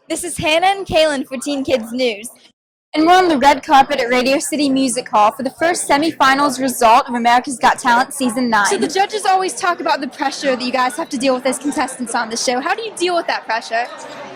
This is Hannah and Cailin for Teen Kids News. And we're on the red carpet at Radio City Music Hall for the first semifinals result of America's Got Talent Season 9. So the judges always talk about the pressure that you guys have to deal with as contestants on the show. How do you deal with that pressure?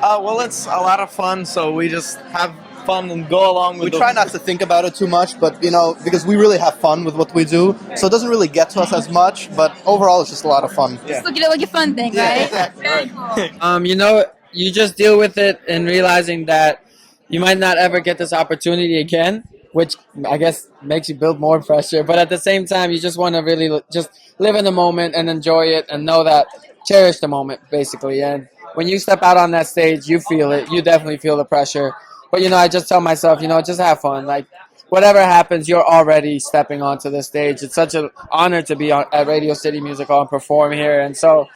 Well, it's a lot of fun, so we just have fun and go along with We try not to think about it too much, but, because we really have fun with what we do, so it doesn't really get to us as much, but overall it's just a lot of fun. Just look at it like a fun thing, right? Exactly. Very cool. You just deal with it and realizing that you might not ever get this opportunity again, which I guess makes you build more pressure. But at the same time, you just want to really just live in the moment and enjoy it and know that, cherish the moment, basically. And when you step out on that stage, you feel it. You definitely feel the pressure. But, I just tell myself, just have fun. Like, whatever happens, you're already stepping onto the stage. It's such an honor to be at Radio City Music Hall and perform here. And so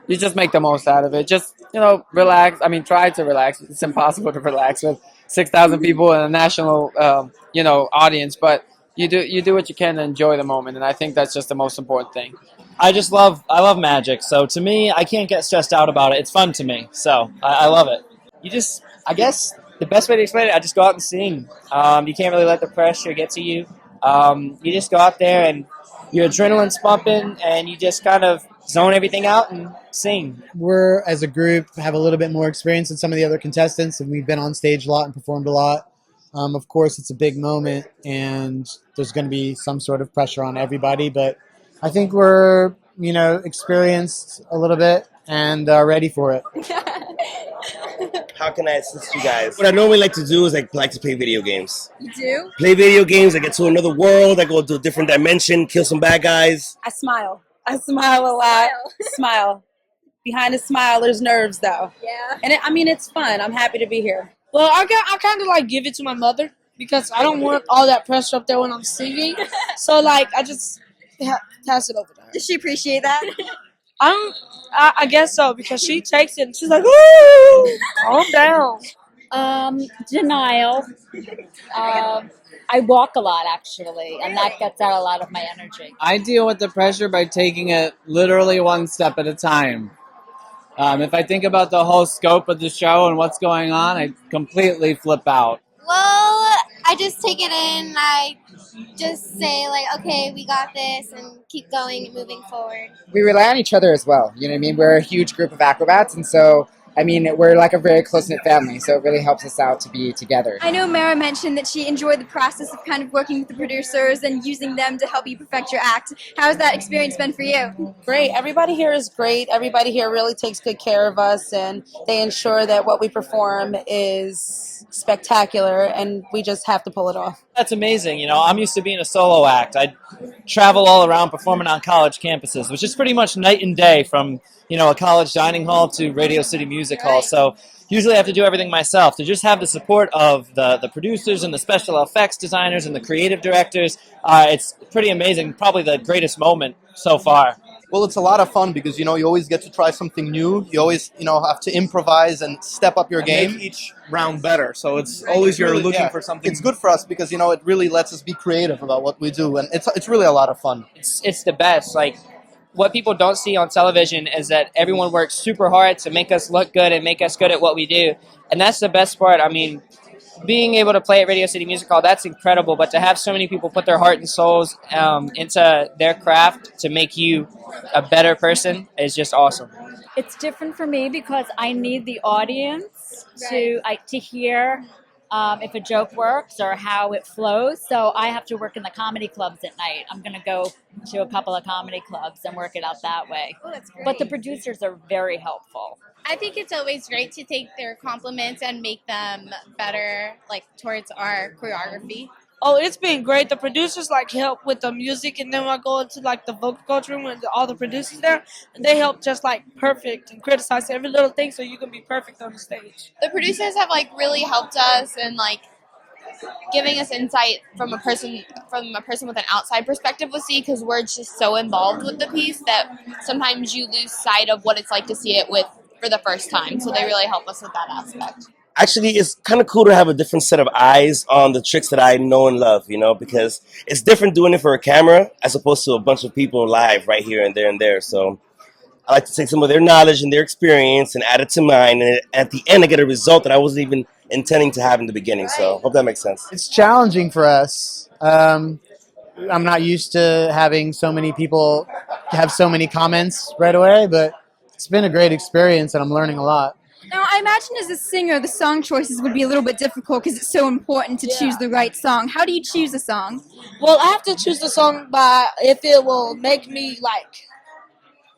you just make the most out of it. Just, relax. I mean, try to relax. It's impossible to relax with 6,000 people and a national, audience. But you do what you can to enjoy the moment. And I think that's just the most important thing. I love magic. So to me, I can't get stressed out about it. It's fun to me. So I love it. I guess the best way to explain it, I just go out and sing. You can't really let the pressure get to you. You just go out there and your adrenaline's pumping and you just kind of zone everything out and sing. We're, as a group, have a little bit more experience than some of the other contestants, and we've been on stage a lot and performed a lot. Of course, it's a big moment, and there's going to be some sort of pressure on everybody, but I think we're, experienced a little bit and ready for it. How can I assist you guys? What I normally like to do is like to play video games. You do? Play video games, I get to another world, I go to a different dimension, kill some bad guys. I smile a lot. Smile. Behind a smile, there's nerves, though. Yeah. And it's fun. I'm happy to be here. Well, I kind of give it to my mother because I don't want all that pressure up there when I'm singing. So I just pass it over to her. Does she appreciate that? I guess so because she takes it and she's like, "Ooh, calm down." Denial. I walk a lot, actually, and that gets out a lot of my energy. I deal with the pressure by taking it literally one step at a time. If I think about the whole scope of the show and what's going on, I completely flip out. Well, I just take it in. I just say, okay, we got this, and keep going and moving forward. We rely on each other as well. You know what I mean? We're a huge group of acrobats, and so, we're like a very close-knit family, so it really helps us out to be together. I know Mara mentioned that she enjoyed the process of kind of working with the producers and using them to help you perfect your act. How has that experience been for you? Great. Everybody here is great. Everybody here really takes good care of us, and they ensure that what we perform is spectacular, and we just have to pull it off. That's amazing. I'm used to being a solo act. I travel all around performing on college campuses, which is pretty much night and day from, a college dining hall to Radio City Music Hall. So usually I have to do everything myself. To just have the support of the producers and the special effects designers and the creative directors, it's pretty amazing. Probably the greatest moment so far. Well, it's a lot of fun because, you always get to try something new. You always, have to improvise and step up your game. Make each round better, so it's always you're looking for something. It's good for us because, it really lets us be creative about what we do, and it's really a lot of fun. It's the best. What people don't see on television is that everyone works super hard to make us look good and make us good at what we do. And that's the best part. Being able to play at Radio City Music Hall, that's incredible. But to have so many people put their heart and souls into their craft to make you a better person is just awesome. It's different for me because I need the audience to hear if a joke works or how it flows. So I have to work in the comedy clubs at night. I'm going to go to a couple of comedy clubs and work it out that way. Oh, that's great. But the producers are very helpful. I think it's always great to take their compliments and make them better, towards our choreography. Oh, it's been great. The producers help with the music, and then when I go into the vocal coach room with all the producers there, and they help just perfect and criticize every little thing so you can be perfect on the stage. The producers have really helped us and giving us insight from a person with an outside perspective will see, because we're just so involved with the piece that sometimes you lose sight of what it's like to see it for the first time. So they really help us with that aspect. Actually, it's kind of cool to have a different set of eyes on the tricks that I know and love, because it's different doing it for a camera as opposed to a bunch of people live right here and there and there. So I like to take some of their knowledge and their experience and add it to mine. And at the end, I get a result that I wasn't even intending to have in the beginning. So hope that makes sense. It's challenging for us. I'm not used to having so many people have so many comments right away, but it's been a great experience and I'm learning a lot. Now, I imagine as a singer, the song choices would be a little bit difficult because it's so important to choose the right song. How do you choose a song? Well, I have to choose the song by if it will make me like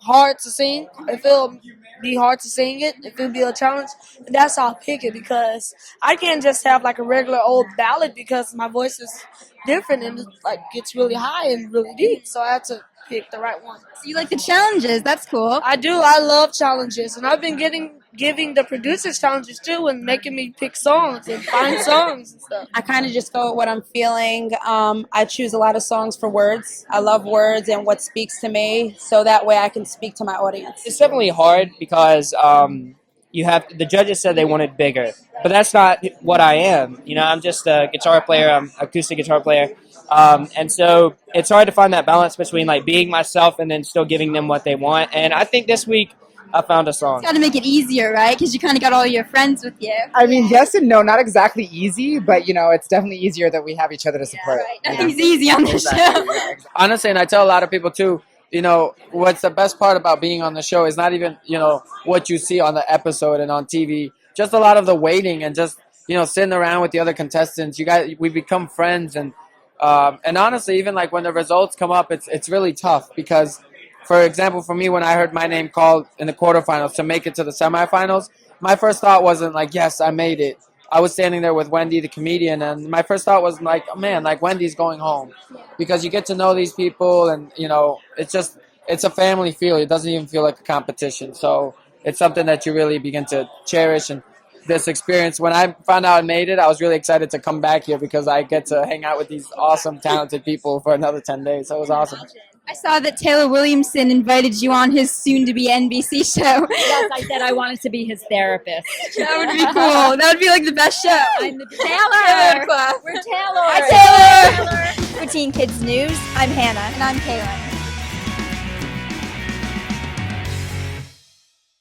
hard to sing, if it'll be hard to sing it, if it'll be a challenge, and that's how I'll pick it because I can't just have like a regular old ballad because my voice is different and it like gets really high and really deep. So I have to pick the right one. So you like the challenges? That's cool. I do. I love challenges, and I've been giving the producers challenges too, and making me pick songs and find songs and stuff. I kind of just go with what I'm feeling. I choose a lot of songs for words. I love words and what speaks to me, so that way I can speak to my audience. It's definitely hard because the judges said they wanted bigger, but that's not what I am. You know, I'm just a guitar player. I'm an acoustic guitar player. And so it's hard to find that balance between like being myself and then still giving them what they want. And I think this week I found a song. It's got to make it easier, right? Because you kind of got all your friends with you. I mean, yes and no, not exactly easy, but you know, it's definitely easier that we have each other to support. Right. Nothing's easy on this show. Honestly, and I tell a lot of people too, you know, what's the best part about being on the show is not even, you know, what you see on the episode and on TV, just a lot of the waiting and just, you know, sitting around with the other contestants. We become friends, and honestly, even like when the results come up, it's really tough because, for example, for me, when I heard my name called in the quarterfinals to make it to the semifinals, my first thought wasn't like, yes, I made it. I was standing there with Wendy, the comedian, and my first thought was like, oh, man, like Wendy's going home, because you get to know these people, and you know, it's a family feel. It doesn't even feel like a competition. So it's something that you really begin to cherish. And this experience, when I found out I made it, I was really excited to come back here because I get to hang out with these awesome, talented people for another 10 days. So it was awesome. I saw that Taylor Williamson invited you on his soon-to-be NBC show. Yes, I said I wanted to be his therapist. That would be cool. That would be like the best show. I'm the Taylor. We're Taylor. Hi, Taylor. For Teen Kids News, I'm Hannah. And I'm Cailin.